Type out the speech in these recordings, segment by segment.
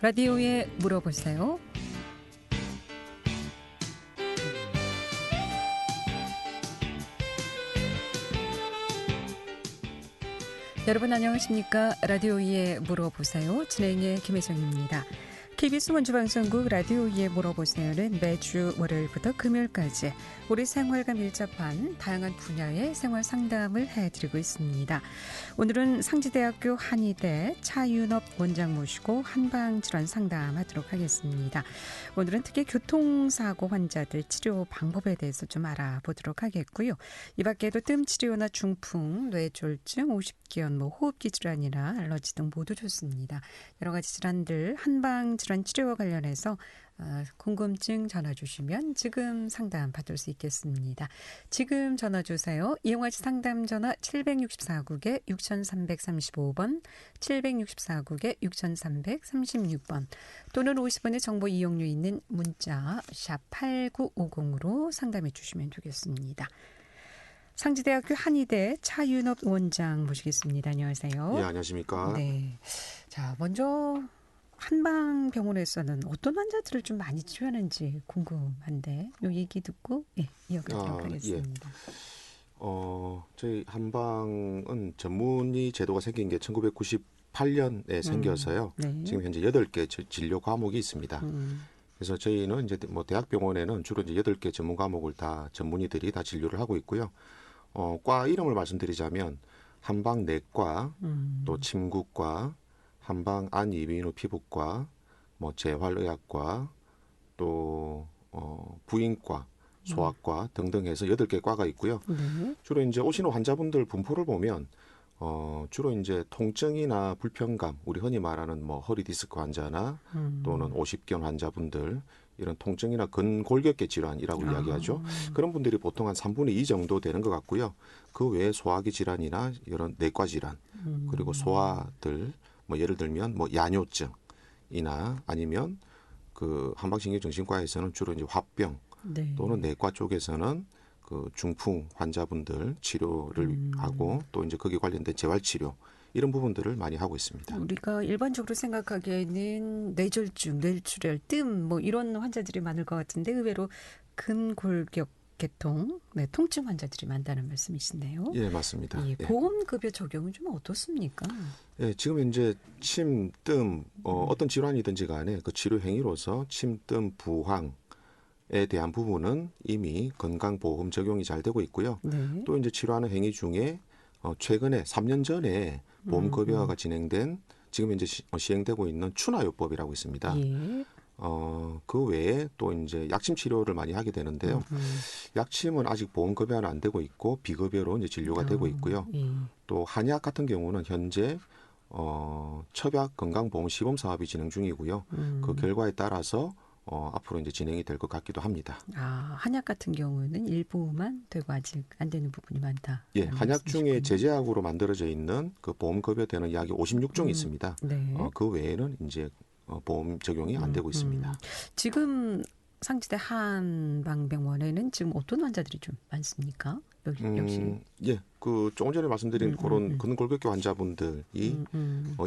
라디오에 물어보세요. 여러분 안녕하십니까? 라디오에 물어보세요. 진행의 김혜정입니다. KBS 원주방송국 라디오에 물어보세요는 매주 월요일부터 금요일까지 우리 생활과 밀접한 다양한 분야의 생활 상담을 해드리고 있습니다. 오늘은 상지대학교 한의대 차윤업 원장 모시고 한방질환 상담하도록 하겠습니다. 오늘은 특히 교통사고 환자들 치료 방법에 대해서 좀 알아보도록 하겠고요. 이 밖에도 뜸치료나 중풍, 뇌졸중, 오십견, 호흡기 질환이나 알러지 등 모두 좋습니다. 여러 가지 질환들 한방질환 치료와 관련해서 궁금증 전화 주시면 지금 상담 받을 수 있겠습니다. 지금 전화 주세요. 이용하시 상담 전화 764국에 6335번, 764국에 6336번 또는 50원의 정보 이용료 있는 문자 샵 8950으로 상담해 주시면 되겠습니다. 상지대학교 한의대 차윤업 원장 모시겠습니다. 안녕하세요. 예, 안녕하십니까. 네. 자, 먼저 한방병원에서는 어떤 환자들을 좀 많이 치료하는지 궁금한데 요 얘기 듣고 이어가도록 하겠습니다. 예. 저희 한방은 전문의 제도가 생긴 게 1998년에 생겨서요. 네. 지금 현재 8개 진료 과목이 있습니다. 그래서 저희는 이제 대학병원에는 주로 이제 8개 전문 과목을 다 전문의들이 다 진료를 하고 있고요. 과 이름을 말씀드리자면 한방내과, 또 침구과, 한방 안이비인후 피부과, 재활의학과, 또 부인과, 소아과 등등 해서 8개 과가 있고요. 주로 이제 오시는 환자분들 분포를 보면 주로 이제 통증이나 불편감, 우리 흔히 말하는 허리 디스크 환자나 또는 오십견 환자분들, 이런 통증이나 근골격계 질환이라고 이야기하죠. 그런 분들이 보통 한 3분의 2 정도 되는 것 같고요. 그 외에 소화기 질환이나 이런 내과 질환, 그리고 소아들, 예를 들면 야뇨증이나 아니면 그 한방신경정신과에서는 주로 이제 화병, 네. 또는 내과 쪽에서는 그 중풍 환자분들 치료를 하고 또 이제 거기에 관련된 재활치료 이런 부분들을 많이 하고 있습니다. 우리가 일반적으로 생각하기에는 뇌졸중, 뇌출혈, 뜸 이런 환자들이 많을 것 같은데 의외로 근골격 계통, 통증 환자들이 많다는 말씀이신데요. 예, 맞습니다. 예, 보험급여 적용은 좀 어떻습니까? 예, 지금 현재 침, 뜸, 어떤 질환이든지 간에 그 치료 행위로서 침, 뜸, 부항에 대한 부분은 이미 건강보험 적용이 잘 되고 있고요. 네. 또 이제 치료하는 행위 중에 최근에 3년 전에 보험급여가 진행된 지금 이제 시행되고 있는 추나요법이라고 있습니다. 예. 그 외에 또 이제 약침 치료를 많이 하게 되는데요. 약침은 아직 보험급여는 안 되고 있고 비급여로 이제 진료가 되고 있고요. 또 한약 같은 경우는 현재 첩약 건강보험 시범 사업이 진행 중이고요. 그 결과에 따라서 앞으로 이제 진행이 될 것 같기도 합니다. 한약 같은 경우는 일부만 되고 아직 안 되는 부분이 많다. 예, 한약 중에 제제약으로 만들어져 있는 그 보험급여되는 약이 56종이 있습니다. 네. 그 외에는 이제 보험 적용이 안 되고 있습니다. 지금 상지대 한방병원에는 지금 어떤 환자들이 좀 많습니까? 역시. 예, 그 조금 전에 말씀드린 그런 근골격계 환자분들이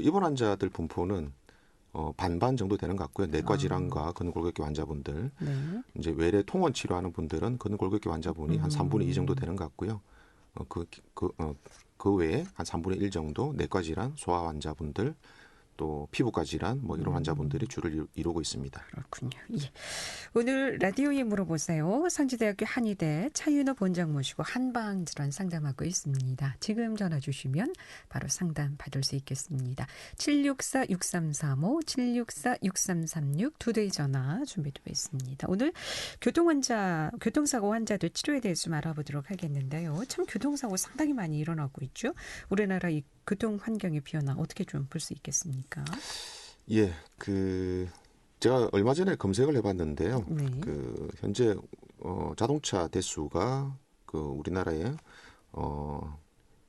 입원 환자들 분포는 반반 정도 되는 것 같고요. 내과 질환과 근골격계 환자분들, 네. 이제 외래 통원 치료하는 분들은 근골격계 환자분이 한 3분의 2 정도 되는 것 같고요. 그 외에 한 3분의 1 정도 내과 질환, 소아 환자분들, 또 피부과 질환 이런 환자분들이 주를 이루고 있습니다. 그렇군요. 예. 오늘 라디오에 물어보세요. 상지대학교 한의대 차윤업 원장 모시고 한방질환 상담하고 있습니다. 지금 전화 주시면 바로 상담 받을 수 있겠습니다. 764-6335, 764-6336 두 대의 전화 준비되어 있습니다. 오늘 교통사고 환자들 치료에 대해서 좀 알아보도록 하겠는데요. 참 교통사고 상당히 많이 일어나고 있죠. 우리나라 이 교통 환경의 변화 어떻게 좀 볼 수 있겠습니까? 예, 제가 얼마 전에 검색을 해봤는데요. 네. 현재 자동차 대수가 우리나라에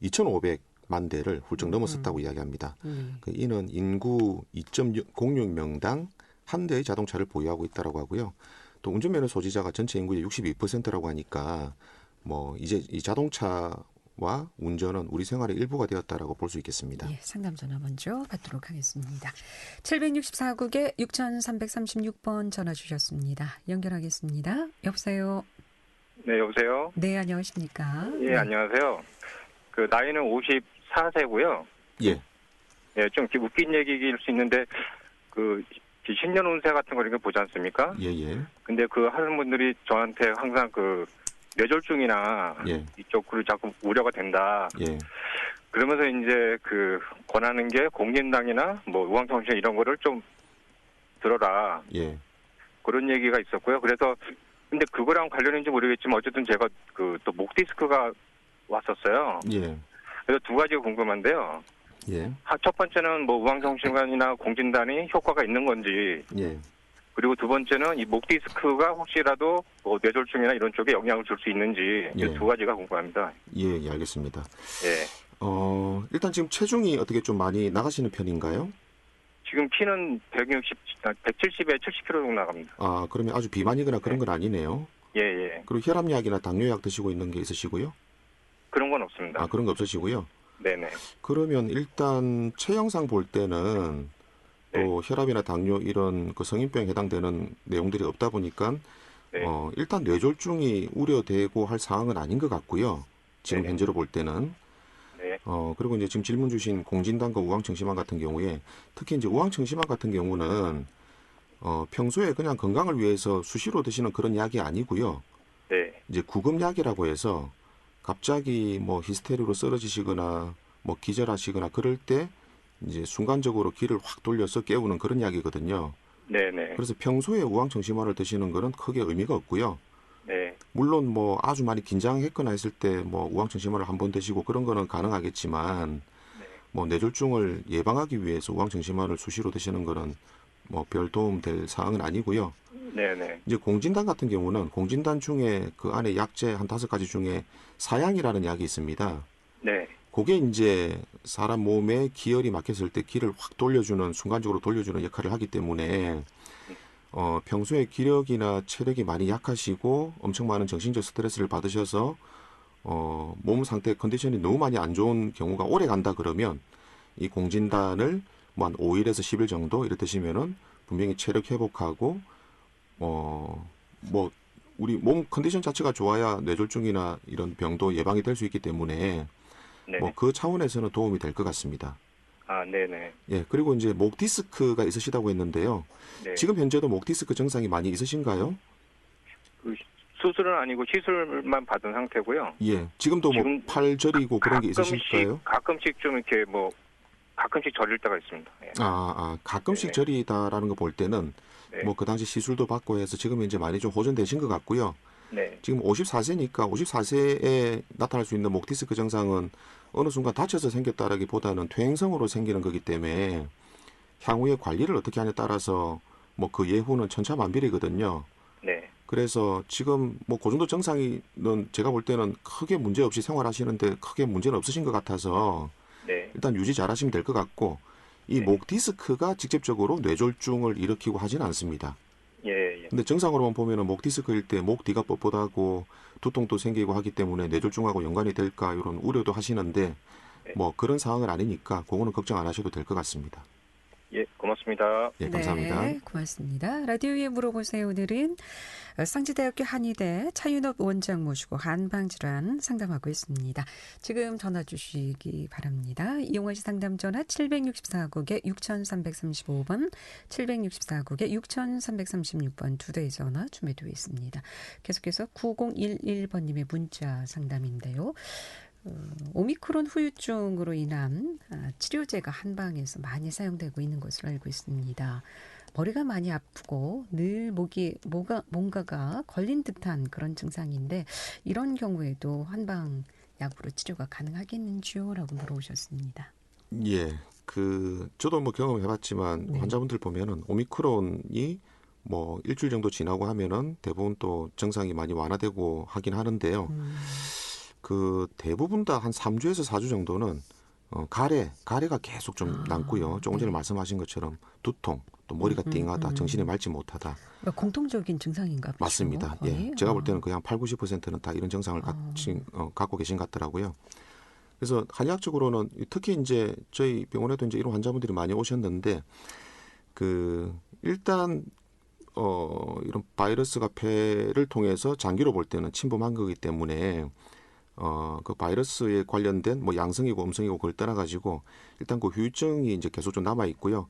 2,500만 대를 훌쩍 넘었었다고 이야기합니다. 이는 인구 2.06명당 한 대의 자동차를 보유하고 있다라고 하고요. 또 운전면허 소지자가 전체 인구의 62%라고 하니까 이제 이 자동차 와 운전은 우리 생활의 일부가 되었다라고 볼 수 있겠습니다. 예, 상담 전화 먼저 받도록 하겠습니다. 764국에 6336번 전화 주셨습니다. 연결하겠습니다. 여보세요. 네, 여보세요? 네, 안녕하십니까? 예, 네. 안녕하세요. 그, 나이는 54세고요. 예, 예, 좀 이렇게 웃긴 얘기일 수 있는데, 그, 신년 운세 같은 거 이렇게 보지 않습니까? 예, 예, 근데 그 하는 분들이 저한테 항상 그, 뇌졸중이나 예, 이쪽으로 자꾸 우려가 된다. 예, 그러면서 이제 그, 권하는 게 공진당이나 뭐, 우황청신 이런 거를 좀 들어라. 예, 그런 얘기가 있었고요. 그래서, 근데 그거랑 관련인지 모르겠지만, 어쨌든 제가 그, 또 목 디스크가 왔었어요. 예, 그래서 두 가지가 궁금한데요. 예, 첫 번째는 뭐 우황정신관이나 공진단이 효과가 있는 건지, 예. 그리고 두 번째는 이 목 디스크가 혹시라도 뭐 뇌졸중이나 이런 쪽에 영향을 줄 수 있는지 이 예. 두 가지가 궁금합니다. 예, 예, 알겠습니다. 예. 일단 지금 체중이 어떻게 좀 많이 나가시는 편인가요? 지금 키는 170에 70kg 정도 나갑니다. 아, 그러면 아주 비만이거나 그런 건 아니네요. 예, 예. 그리고 혈압약이나 당뇨약 드시고 있는 게 있으시고요? 그런 건 없습니다. 아, 그런 거 없으시고요? 네네. 그러면 일단 체형상 볼 때는 또 네. 혈압이나 당뇨 이런 그 성인병에 해당되는 내용들이 없다 보니까 네. 일단 뇌졸중이 우려되고 할 상황은 아닌 것 같고요. 지금 네. 현재로 볼 때는. 네. 그리고 이제 지금 질문 주신 공진단과 우황청심환 같은 경우에 특히 이제 우황청심환 같은 경우는 평소에 그냥 건강을 위해서 수시로 드시는 그런 약이 아니고요. 네. 이제 구급약이라고 해서 갑자기 뭐 히스테리로 쓰러지시거나 뭐 기절하시거나 그럴 때 이제 순간적으로 기를 확 돌려서 깨우는 그런 약이거든요. 네네. 그래서 평소에 우황청심환을 드시는 거는 크게 의미가 없고요. 네. 물론 뭐 아주 많이 긴장했거나 했을 때 뭐 우황청심환을 한번 드시고 그런 거는 가능하겠지만 뭐 뇌졸중을 예방하기 위해서 우황청심환을 수시로 드시는 거는 뭐 별 도움 될 사항은 아니고요. 네네. 이제 공진단 같은 경우는 공진단 중에 그 안에 약재 한 5가지 중에 사양이라는 약이 있습니다. 네. 그게 이제 사람 몸에 기혈이 막혔을 때 기를 확 돌려주는 순간적으로 돌려주는 역할을 하기 때문에 평소에 기력이나 체력이 많이 약하시고 엄청 많은 정신적 스트레스를 받으셔서 몸 상태 컨디션이 너무 많이 안 좋은 경우가 오래 간다 그러면 이 공진단을 뭐 한 5일에서 10일 정도 이렇게 드시면은 분명히 체력 회복하고 뭐 우리 몸 컨디션 자체가 좋아야 뇌졸중이나 이런 병도 예방이 될 수 있기 때문에 네. 뭐 그 차원에서는 도움이 될 것 같습니다. 아, 네네. 예, 그리고 이제 목 디스크가 있으시다고 했는데요. 네. 지금 현재도 목 디스크 증상이 많이 있으신가요? 그 수술은 아니고 시술만 받은 상태고요. 예, 지금도 뭐 지금 팔 저리고 그런 게 있으실까요? 가끔씩 좀 이렇게 뭐 가끔씩 저릴 때가 있습니다. 예. 가끔씩 네네. 저리다라는 거 볼 때는 네. 뭐 그 당시 시술도 받고 해서 지금 이제 많이 좀 호전되신 것 같고요. 네. 지금 54세니까 54세에 나타날 수 있는 목 디스크 증상은 어느 순간 다쳐서 생겼다라기보다는 퇴행성으로 생기는 거기 때문에 향후에 관리를 어떻게 하냐에 따라서 뭐 그 예후는 천차만별이거든요. 네. 그래서 지금 뭐 그 정도 증상은 제가 볼 때는 크게 문제 없이 생활하시는데 크게 문제는 없으신 것 같아서 네. 일단 유지 잘하시면 될 것 같고 이 네. 목 디스크가 직접적으로 뇌졸중을 일으키고 하진 않습니다. 예, 예. 근데 정상으로만 보면은 목 디스크일 때 목 뒤가 뻣뻣하고 두통도 생기고 하기 때문에 뇌졸중하고 연관이 될까 이런 우려도 하시는데 네. 뭐 그런 상황은 아니니까 그거는 걱정 안 하셔도 될 것 같습니다. 예, 고맙습니다. 예, 감사합니다. 네, 고맙습니다. 라디오에 물어보세요. 오늘은 상지대학교 한의대 차윤업 원장 모시고 한방질환 상담하고 있습니다. 지금 전화 주시기 바랍니다. 이용하시 상담 전화 764국에 6335번, 764국에 6336번 두 대의 전화 준비되어 있습니다. 계속해서 9011번님의 문자 상담인데요. 오미크론 후유증으로 인한 치료제가 한방에서 많이 사용되고 있는 것으로 알고 있습니다. 머리가 많이 아프고 늘 뭔가가 걸린 듯한 그런 증상인데 이런 경우에도 한방 약으로 치료가 가능하겠는지요? 라고 물어보셨습니다. 예, 저도 뭐 경험해봤지만 네. 환자분들 보면은 오미크론이 뭐 일주일 정도 지나고 하면은 대부분 또 증상이 많이 완화되고 하긴 하는데요. 그 대부분 다 한 3주에서 4주 정도는 가래가 계속 좀 남고요. 조금 전에 네. 말씀하신 것처럼 두통, 또 머리가 띵하다, 정신이 맑지 못하다. 그러니까 공통적인 증상인가 보죠. 맞습니다. 거의? 예, 제가 볼 때는 거의 한 8, 90%는 다 이런 증상을 갖고 계신 것 같더라고요. 그래서 한의학적으로는 특히 이제 저희 병원에도 이제 이런 환자분들이 많이 오셨는데 일단 이런 바이러스가 폐를 통해서 장기로 볼 때는 침범한 거기 때문에 그 바이러스에 관련된 뭐 양성이고 음성이고 그걸 떠나가지고 일단 그 후유증이 이제 계속 좀 남아 있고요.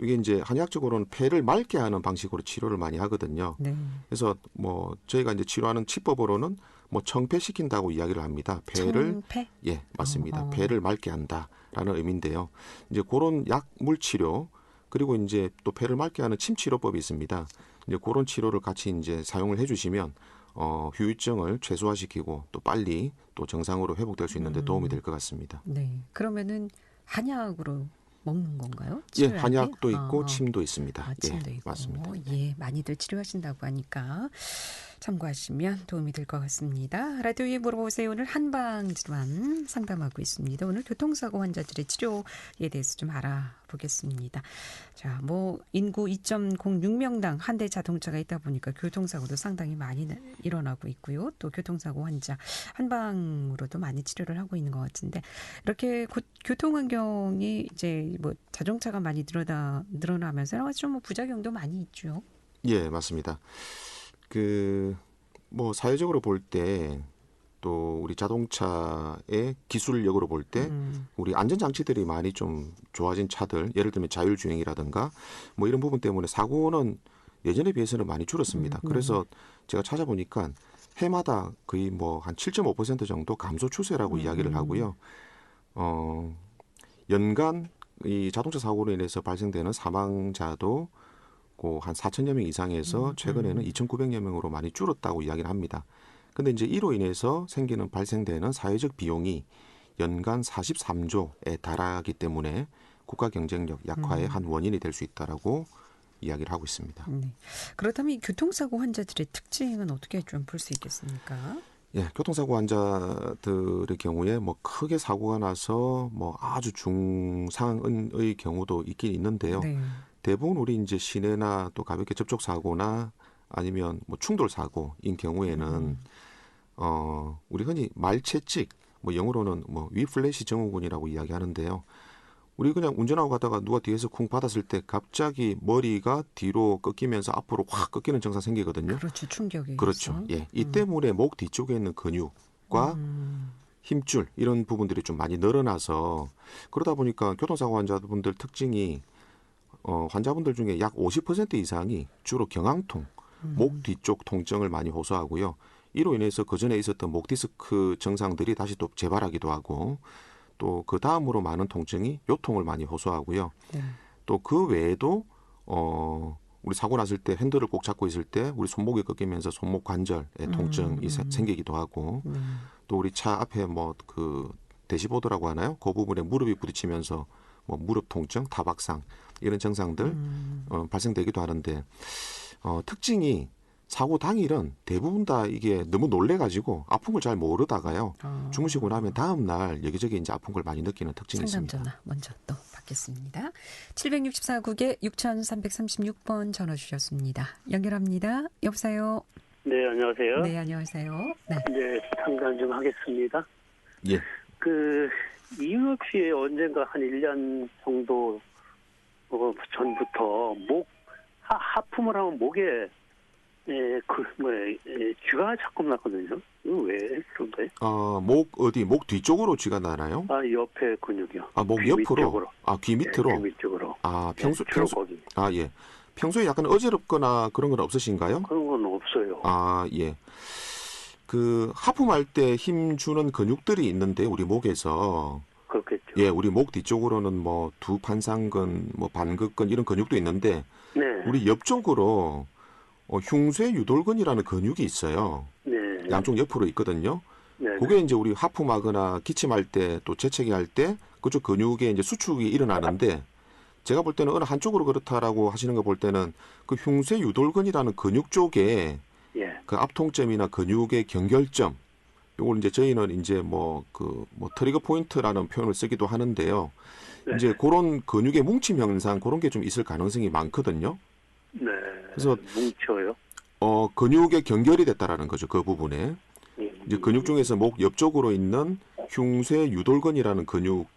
이게 이제 한의학적으로는 폐를 맑게 하는 방식으로 치료를 많이 하거든요. 네. 그래서 뭐 저희가 이제 치료하는 치법으로는 뭐 청폐시킨다고 이야기를 합니다. 폐를 청폐? 예, 맞습니다. 폐를 맑게 한다라는 의미인데요. 이제 그런 약물 치료 그리고 이제 또 폐를 맑게 하는 침 치료법이 있습니다. 이제 그런 치료를 같이 이제 사용을 해주시면 후유증을 최소화시키고 또 빨리 또 정상으로 회복될 수 있는 데 도움이 될 것 같습니다. 네. 그러면은 한약으로 먹는 건가요? 예, 치료약이? 한약도 있고 침도 있습니다. 침도 예, 있고. 맞습니다. 예, 많이들 치료하신다고 하니까 참고하시면 도움이 될 것 같습니다. 라디오에 물어보세요. 오늘 한방질환 상담하고 있습니다. 오늘 교통사고 환자들의 치료에 대해서 좀 알아보겠습니다. 자, 뭐 인구 2.06명당 한 대 자동차가 있다 보니까 교통사고도 상당히 많이 일어나고 있고요. 또 교통사고 환자 한방으로도 많이 치료를 하고 있는 것 같은데 이렇게 교통 환경이 이제 뭐 자동차가 많이 늘어나면서 여러 가지 좀 부작용도 많이 있죠. 예, 맞습니다. 뭐 사회적으로 볼 때 또 우리 자동차의 기술력으로 볼 때 우리 안전장치들이 많이 좀 좋아진 차들, 예를 들면 자율주행이라든가 뭐 이런 부분 때문에 사고는 예전에 비해서는 많이 줄었습니다. 그래서 제가 찾아보니까 해마다 거의 뭐 한 7.5% 정도 감소 추세라고 이야기를 하고요. 연간 이 자동차 사고로 인해서 발생되는 사망자도 한 4천여 명 이상에서 최근에는 2,900여 명으로 많이 줄었다고 이야기를 합니다. 근데 이제 이로 인해서 발생되는 사회적 비용이 연간 43조에 달하기 때문에 국가 경쟁력 약화의 한 원인이 될 수 있다라고 이야기를 하고 있습니다. 네. 그렇다면 이 교통사고 환자들의 특징은 어떻게 좀 볼 수 있겠습니까? 예, 교통사고 환자들의 경우에 뭐 크게 사고가 나서 뭐 아주 중상의 경우도 있긴 있는데요. 네. 대부분 우리 이제 시내나 또 가볍게 접촉 사고나 아니면 뭐 충돌 사고인 경우에는 우리 흔히 말채찍, 뭐 영어로는 뭐 위플래시 증후군이라고 이야기하는데요. 우리 그냥 운전하고 가다가 누가 뒤에서 쿵 받았을 때 갑자기 머리가 뒤로 꺾이면서 앞으로 확 꺾이는 증상 생기거든요. 그렇죠. 충격이. 그렇죠. 예, 이 때문에 목 뒤쪽에 있는 근육과 힘줄 이런 부분들이 좀 많이 늘어나서 그러다 보니까 교통사고 환자분들 특징이 환자분들 중에 약 50% 이상이 주로 경황통, 목 뒤쪽 통증을 많이 호소하고요. 이로 인해서 그전에 있었던 목 디스크 증상들이 다시 또 재발하기도 하고 또 그 다음으로 많은 통증이 요통을 많이 호소하고요. 네. 또 그 외에도 우리 사고 났을 때 핸들을 꼭 잡고 있을 때 우리 손목이 꺾이면서 손목 관절에 통증이 생기기도 하고 또 우리 차 앞에 뭐 대시보드라고 하나요? 그 부분에 무릎이 부딪히면서 뭐 무릎 통증, 타박상 이런 증상들 발생되기도 하는데 특징이 사고 당일은 대부분 다 이게 너무 놀래가지고 아픈 걸 잘 모르다가요. 주무시고 나면 다음 날 여기저기 이제 아픈 걸 많이 느끼는 특징이 상담 있습니다. 전화 먼저 또 받겠습니다. 764국에 6336번 전화 주셨습니다. 연결합니다. 여보세요. 네, 안녕하세요. 네, 안녕하세요. 네. 네, 상담 좀 하겠습니다. 예. 이유 없이 언젠가 한 1년 정도 전부터 하품을 하면 목에 쥐가 자꾸 났거든요. 이거 왜 그런 거예요? 목 뒤쪽으로 쥐가 나나요? 옆에 근육이요. 목 귀 옆으로? 밑쪽으로. 귀 밑으로? 귀 밑쪽으로. 평소. 거기. 예. 평소에 약간 어지럽거나 그런 건 없으신가요? 그런 건 없어요. 예. 하품할 때 힘 주는 근육들이 있는데 우리 목에서 그렇겠죠. 예, 우리 목 뒤쪽으로는 뭐 두판상근, 뭐 반극근 이런 근육도 있는데 네. 우리 옆쪽으로 흉쇄 유돌근이라는 근육이 있어요. 네. 양쪽 옆으로 있거든요. 네. 그게 이제 우리 하품하거나 기침할 때 또 재채기 할 때 그쪽 근육에 이제 수축이 일어나는데 제가 볼 때는 어느 한쪽으로 그렇다라고 하시는 거 볼 때는 그 흉쇄 유돌근이라는 근육 쪽에 예. 그 압통점이나 근육의 경결점 요걸 이제 저희는 이제 트리거 포인트라는 표현을 쓰기도 하는데요. 네. 이제 그런 근육의 뭉침 현상 그런 게 좀 있을 가능성이 많거든요. 네. 그래서 뭉쳐요. 근육의 경결이 됐다라는 거죠. 그 부분에. 이제 근육 중에서 목 옆쪽으로 있는 흉쇄 유돌근이라는 근육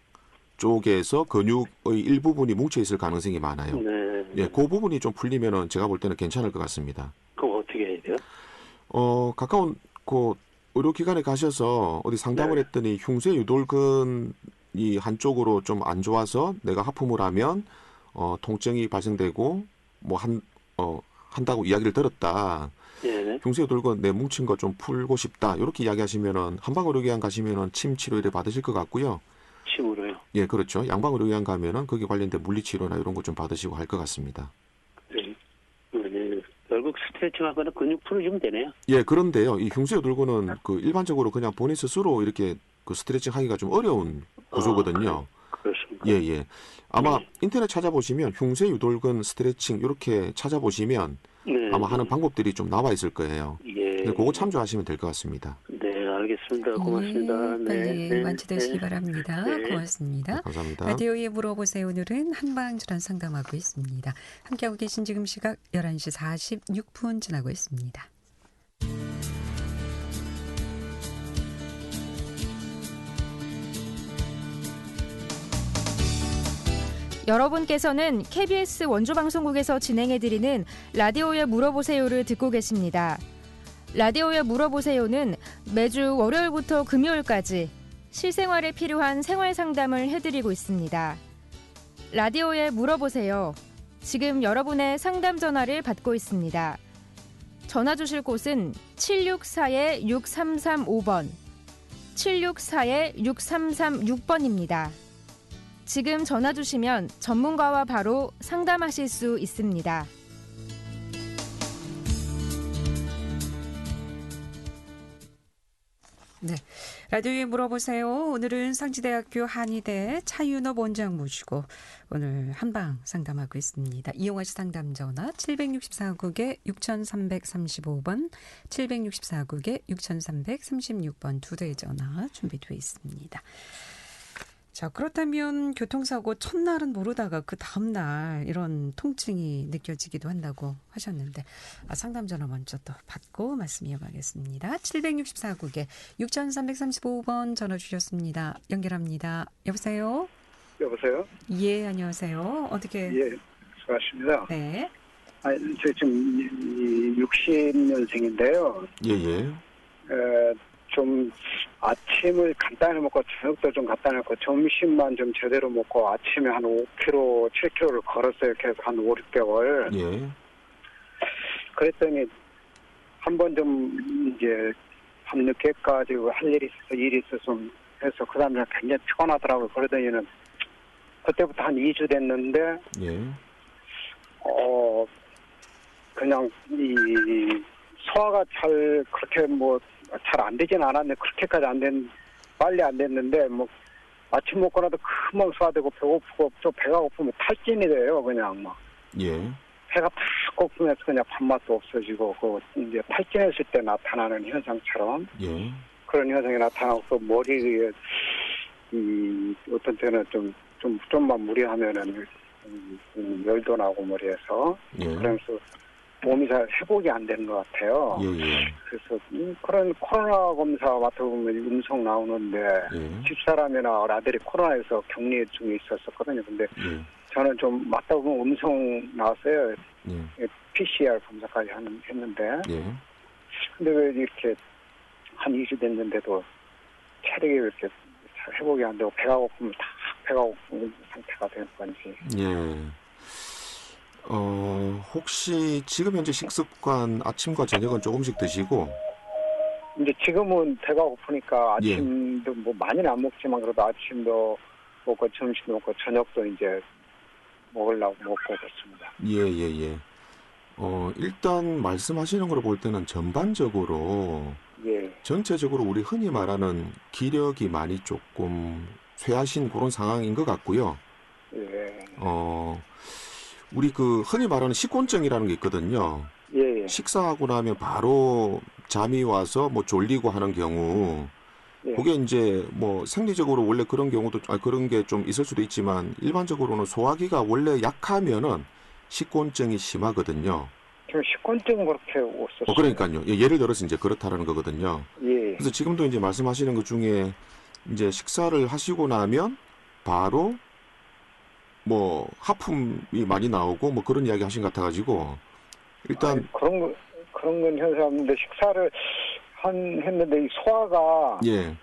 쪽에서 근육의 일부분이 뭉쳐 있을 가능성이 많아요. 네. 예, 그 부분이 좀 풀리면은 제가 볼 때는 괜찮을 것 같습니다. 그거 어떻게 해야 돼요? 가까운 그 의료기관에 가셔서 어디 상담을 네. 했더니 흉쇄 유돌근이 한쪽으로 좀 안 좋아서 내가 하품을 하면 통증이 발생되고 뭐 한다고 이야기를 들었다. 예. 흉쇄 유돌근 내 뭉친 거 좀 풀고 싶다. 이렇게 이야기하시면은 한방의료기관 가시면은 침 치료를 받으실 것 같고요. 침으로요? 예, 그렇죠. 양방의료기관 가면은 거기 관련된 물리치료나 이런 거 좀 받으시고 할 것 같습니다. 네. 네. 결국 스트레칭 하거나 근육 풀어주면 되네요. 예, 그런데요. 이 흉쇄 유돌근은 그 일반적으로 그냥 본인 스스로 이렇게 그 스트레칭 하기가 좀 어려운 구조거든요. 그렇습니까? 예, 예. 아마 네. 인터넷 찾아보시면 흉쇄 유돌근 스트레칭 이렇게 찾아보시면 네. 아마 하는 방법들이 좀 나와 있을 거예요. 예. 그거 참조하시면 될 것 같습니다. 네, 알겠습니다. 고맙습니다. 예, 빨리 네. 완치되시기 네. 바랍니다. 네. 고맙습니다. 네, 감사합니다. 라디오에 물어보세요. 오늘은 한방질환 상담하고 있습니다. 함께하고 계신 지금 시각 11시 46분 지나고 있습니다. 여러분께서는 KBS 원주방송국에서 진행해드리는 라디오에 물어보세요를 듣고 계십니다. 라디오에 물어보세요는 매주 월요일부터 금요일까지 실생활에 필요한 생활 상담을 해드리고 있습니다. 라디오에 물어보세요. 지금 여러분의 상담 전화를 받고 있습니다. 전화 주실 곳은 764-6335번, 764-6336번입니다. 지금 전화 주시면 전문가와 바로 상담하실 수 있습니다. 네, 라디오에 물어보세요. 오늘은 상지대학교 한의대 차윤업 원장 모시고 오늘 한방 상담하고 있습니다. 이용하시 상담 전화 764국에 6335번, 764국에 6336번 두 대의 전화 준비되어 있습니다. 자, 그렇다면 교통사고 첫날은 모르다가 그 다음날 이런 통증이 느껴지기도 한다고 하셨는데 상담 전화 먼저 또 받고 말씀 이어가겠습니다. 764국에 6335번 전화 주셨습니다. 연결합니다. 여보세요? 여보세요? 예, 안녕하세요. 어떻게? 예, 수고하십니다. 네. 저 지금 60년생인데요. 예, 예. 좀 아침을 간단히 먹고 저녁도 좀 간단히 먹고 점심만 좀 제대로 먹고 아침에 한 5km, 7km를 걸었어요. 계속 한 5, 6개월. 예. 그랬더니 한 번 좀 이제 밤늦게까지 할 일이 있어서 해서 그 다음에 굉장히 피곤하더라고요. 그러더니는 그때부터 한 2주 됐는데 예. 그냥 이 소화가 잘 그렇게 뭐 잘 안 되진 않았는데 그렇게까지 빨리 안 됐는데 뭐 아침 먹고 나도 금방 소화되고 배고프고 또 배가 고프면 탈진이 돼요. 그냥 막 예. 배가 팍 고프면서 그냥 밥맛도 없어지고 그 이제 탈진했을 때 나타나는 현상처럼 예. 그런 현상이 나타나고 또 머리에 어떤 때는 좀만 무리하면은 열도 나고 머리에서 예. 그러면서 몸이 잘 회복이 안 되는 것 같아요. 예, 예. 그래서 그런 코로나 검사 맡아보면 음성 나오는데 예. 집사람이나 아들이 코로나에서 격리 중에 있었거든요. 근데 예. 저는 좀 맡아보면 음성 나왔어요. 예. PCR 검사까지 했는데 예. 근데 왜 이렇게 한 2주 됐는데도 체력이 왜 이렇게 잘 회복이 안 되고 배가 고프면 다 배가 고픈 상태가 되는 건지. 예. 혹시 지금 현재 식습관 아침과 저녁은 조금씩 드시고? 근데 지금은 배가 고프니까 아침도 뭐 많이는 안 먹지만 그래도 아침도 먹고 점심도 먹고 저녁도 이제 먹으려고 먹고 그렇습니다. 예, 예, 예. 일단 말씀하시는 걸 볼 때는 전반적으로 예. 전체적으로 우리 흔히 말하는 기력이 많이 조금 쇠하신 그런 상황인 것 같고요. 예. 우리 그 흔히 말하는 식곤증이라는 게 있거든요. 예. 식사하고 나면 바로 잠이 와서 뭐 졸리고 하는 경우, 예. 그게 이제 뭐 생리적으로 원래 그런 경우도 그런 게 좀 있을 수도 있지만 일반적으로는 소화기가 원래 약하면은 식곤증이 심하거든요. 저 식곤증 그렇게 없었어요. 그러니까요. 예를 들어서 이제 그렇다라는 거거든요. 예. 그래서 지금도 이제 말씀하시는 것 중에 이제 식사를 하시고 나면 바로 뭐 하품이 많이 나오고 뭐 그런 이야기 하신 것 같아가지고 일단 아니, 그런 건 현상 없는데 식사를 했는데 이 소화가 예.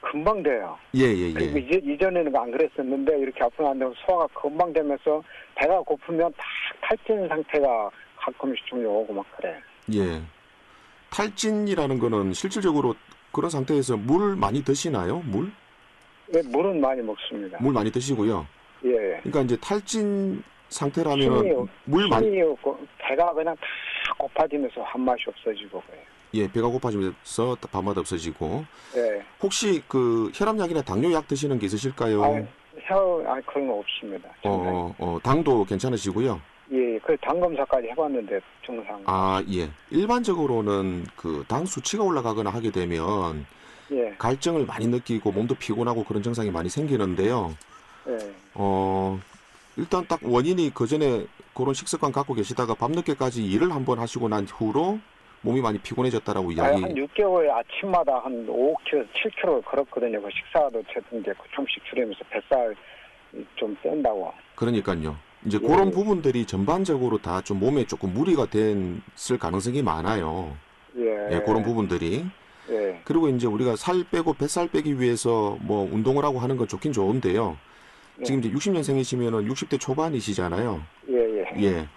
금방 돼요. 예. 그리고 이전에는 안 그랬었는데 이렇게 앞으로 안 되면 소화가 금방 되면서 배가 고프면 딱 탈진 상태가 가끔씩 좀 오고 막 그래. 예. 탈진이라는 거는 실질적으로 그런 상태에서 물 많이 드시나요? 물? 네, 물은 많이 먹습니다. 물 많이 드시고요. 예. 그러니까 이제 탈진 상태라면 물 많이 힘이 없고 배가 그냥 다 고파지면서 한 맛이 없어지고 그래요. 예, 배가 고파지면서 밥맛 없어지고 예. 혹시 그 혈압약이나 당뇨약 드시는 게 있으실까요? 그런 거 없습니다. 당도 괜찮으시고요. 예, 그 당 검사까지 해봤는데 정상. 아, 예. 일반적으로는 그 당 수치가 올라가거나 하게 되면 예. 갈증을 많이 느끼고 몸도 피곤하고 그런 증상이 많이 생기는데요. 예. 일단 딱 원인이 그 전에 그런 식습관 갖고 계시다가 밤늦게까지 일을 한번 하시고 난 후로 몸이 많이 피곤해졌다라고 이야기. 한 6개월에 아침마다 한 5kg, 7kg 걸었거든요. 그 식사도 이제 조금씩 줄이면서 뱃살 좀 뺀다고. 그러니까요. 이제 그런 부분들이 전반적으로 다 좀 몸에 조금 무리가 됐을 가능성이 많아요. 예. 그런 부분들이. 예. 그리고 이제 우리가 살 빼고 뱃살 빼기 위해서 뭐 운동을 하고 하는 건 좋긴 좋은데요. 지금 이제 60년생이시면은 60대 초반이시잖아요. 예.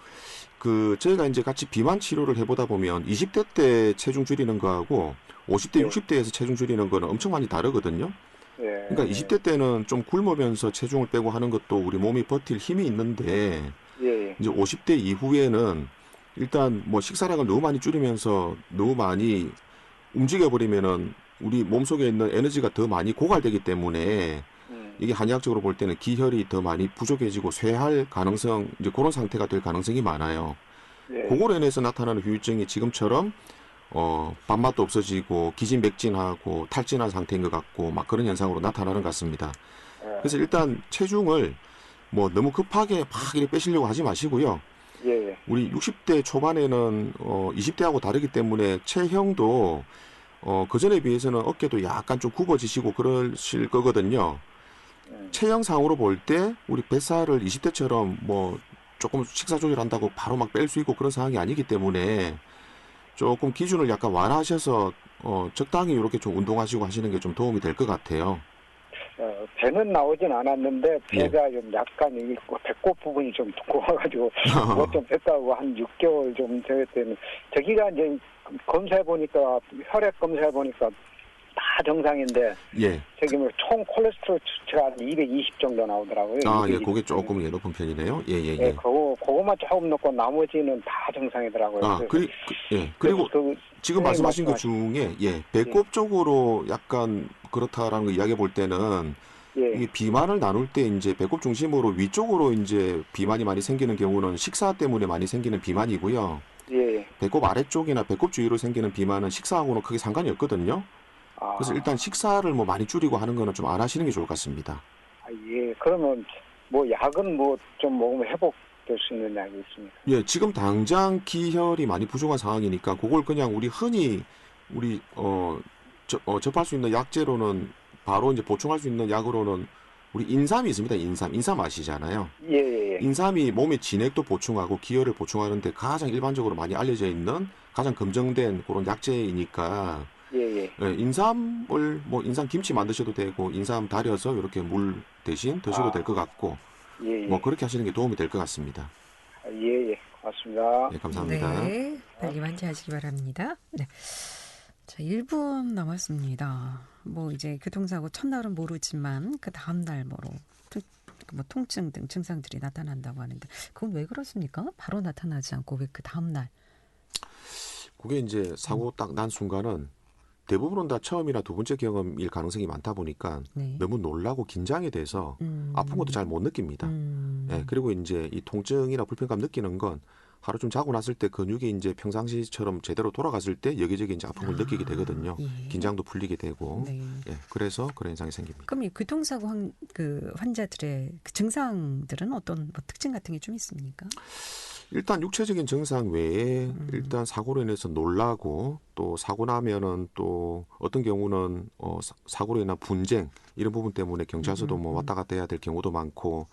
저희가 이제 같이 비만 치료를 해보다 보면 20대 때 체중 줄이는 거하고 50대, 60대에서 체중 줄이는 거는 엄청 많이 다르거든요. 그러니까 20대 때는 좀 굶으면서 체중을 빼고 하는 것도 우리 몸이 버틸 힘이 있는데 이제 50대 이후에는 일단 뭐 식사량을 너무 많이 줄이면서 너무 많이 움직여버리면은 우리 몸속에 있는 에너지가 더 많이 고갈되기 때문에 이게 한의학적으로 볼 때는 기혈이 더 많이 부족해지고 쇠할 가능성, 이제 그런 상태가 될 가능성이 많아요. 그걸로 인해서 나타나는 후유증이 지금처럼 밥맛도 없어지고 기진맥진하고 탈진한 상태인 것 같고 막 그런 현상으로 나타나는 것 같습니다. 그래서 일단 체중을 뭐 너무 급하게 막 이렇게 빼시려고 하지 마시고요. 우리 60대 초반에는 20대하고 다르기 때문에 체형도 그 전에 비해서는 어깨도 약간 좀 굽어지시고 그러실 거거든요. 체형상으로 볼 때 우리 뱃살을 20대처럼 뭐 조금 식사 조절한다고 바로 막 뺄 수 있고 그런 상황이 아니기 때문에 조금 기준을 약간 완화하셔서 적당히 이렇게 좀 운동하시고 하시는 게 좀 도움이 될 것 같아요. 배는 나오진 않았는데 배가 좀 약간 배꼽 부분이 좀 두꺼워가지고 뭐 좀 뺐다고 한 6개월 좀 되었더니 저기가 이제 검사해 보니까 혈액 검사해 보니까 다 정상인데 저기 뭐 총 콜레스테롤 수치가 한 220 정도 나오더라고요. 그게 조금 높은 편이네요. 그거만 조금 높고 나머지는 다 정상이더라고요. 그리고 지금 말씀하신 것 중에 배꼽 쪽으로 약간 그렇다라는 거 이야기해 볼 때는 이게 비만을 나눌 때 이제 배꼽 중심으로 위쪽으로 이제 비만이 많이 생기는 경우는 식사 때문에 많이 생기는 비만이고요. 배꼽 아래쪽이나 배꼽 주위로 생기는 비만은 식사하고는 크게 상관이 없거든요. 그래서 일단 식사를 뭐 많이 줄이고 하는 거는 좀 안 하시는 게 좋을 것 같습니다. 그러면 뭐 약은 뭐 좀 먹으면 회복될 수 있는 약이 있습니까? 지금 당장 기혈이 많이 부족한 상황이니까 그걸 그냥 우리 흔히 접할 수 있는 약재로는 바로 이제 보충할 수 있는 약으로는 우리 인삼이 있습니다. 인삼 아시잖아요. 인삼이 몸의 진액도 보충하고 기혈을 보충하는데 가장 일반적으로 많이 알려져 있는 가장 검증된 그런 약재이니까 인삼을 뭐 인삼 김치 만드셔도 되고 인삼 달여서 이렇게 물 대신 드셔도 될 것 같고 뭐 그렇게 하시는 게 도움이 될 것 같습니다. 고맙습니다. 감사합니다. 네, 빨리 완치하시기 바랍니다. 자, 1분 남았습니다. 뭐 이제 교통사고 첫날은 모르지만 그 다음 날 뭐 통증 등 증상들이 나타난다고 하는데 그건 왜 그렇습니까? 바로 나타나지 않고 왜 그 다음 날? 그게 이제 사고 딱 난 순간은 대부분은 다 처음이나 두 번째 경험일 가능성이 많다 보니까 너무 놀라고 긴장이 돼서 아픈 것도 잘 못 느낍니다. 그리고 이제 이 통증이나 불편감 느끼는 건 하루 좀 자고 났을 때 근육이 이제 평상시처럼 제대로 돌아갔을 때 여기저기 이제 아픔을 느끼게 되거든요. 긴장도 풀리게 되고. 그래서 그런 현상이 생깁니다. 그럼 이 교통사고 환자들의 그 증상들은 어떤 뭐 특징 같은 게 좀 있습니까? 일단 육체적인 증상 외에 일단 사고로 인해서 놀라고 또 사고 나면은 또 어떤 경우는 사고로 인한 분쟁 이런 부분 때문에 경찰서도 뭐 왔다 갔다 해야 될 경우도 많고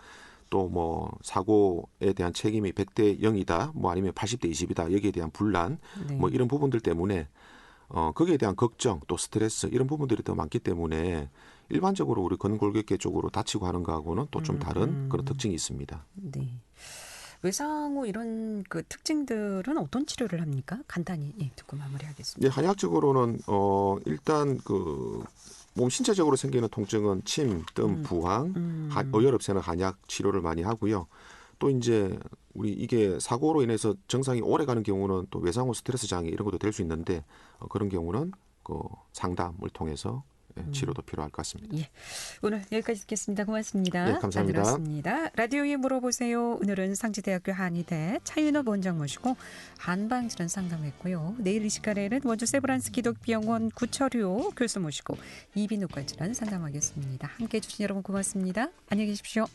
또 뭐 사고에 대한 책임이 100대 0이다 뭐 아니면 80대 20이다 여기에 대한 분란 네. 뭐 이런 부분들 때문에 거기에 대한 걱정 또 스트레스 이런 부분들이 더 많기 때문에 일반적으로 우리 근골격계 쪽으로 다치고 하는 거하고는 또 좀 다른 그런 특징이 있습니다. 네. 외상 후 이런 그 특징들은 어떤 치료를 합니까? 간단히 듣고 마무리하겠습니다. 네, 한의학적으로는 일단 그 몸 신체적으로 생기는 통증은 침, 뜸, 부항, 어혈 없애는 한약 치료를 많이 하고요. 또 이제 우리 이게 사고로 인해서 증상이 오래 가는 경우는 또 외상 후 스트레스 장애 이런 것도 될 수 있는데 그런 경우는 그 상담을 통해서 치료도 필요할 것 같습니다. 예. 오늘 여기까지 듣겠습니다. 고맙습니다. 네, 감사합니다. 잘 들었습니다. 라디오에 물어보세요. 오늘은 상지대학교 한의대 차윤업 원장 모시고 한방질환 상담했고요. 내일 이 시간에는 원주 세브란스 기독병원 구철효 교수 모시고 이비인후과 질환 상담하겠습니다. 함께해 주신 여러분 고맙습니다. 안녕히 계십시오.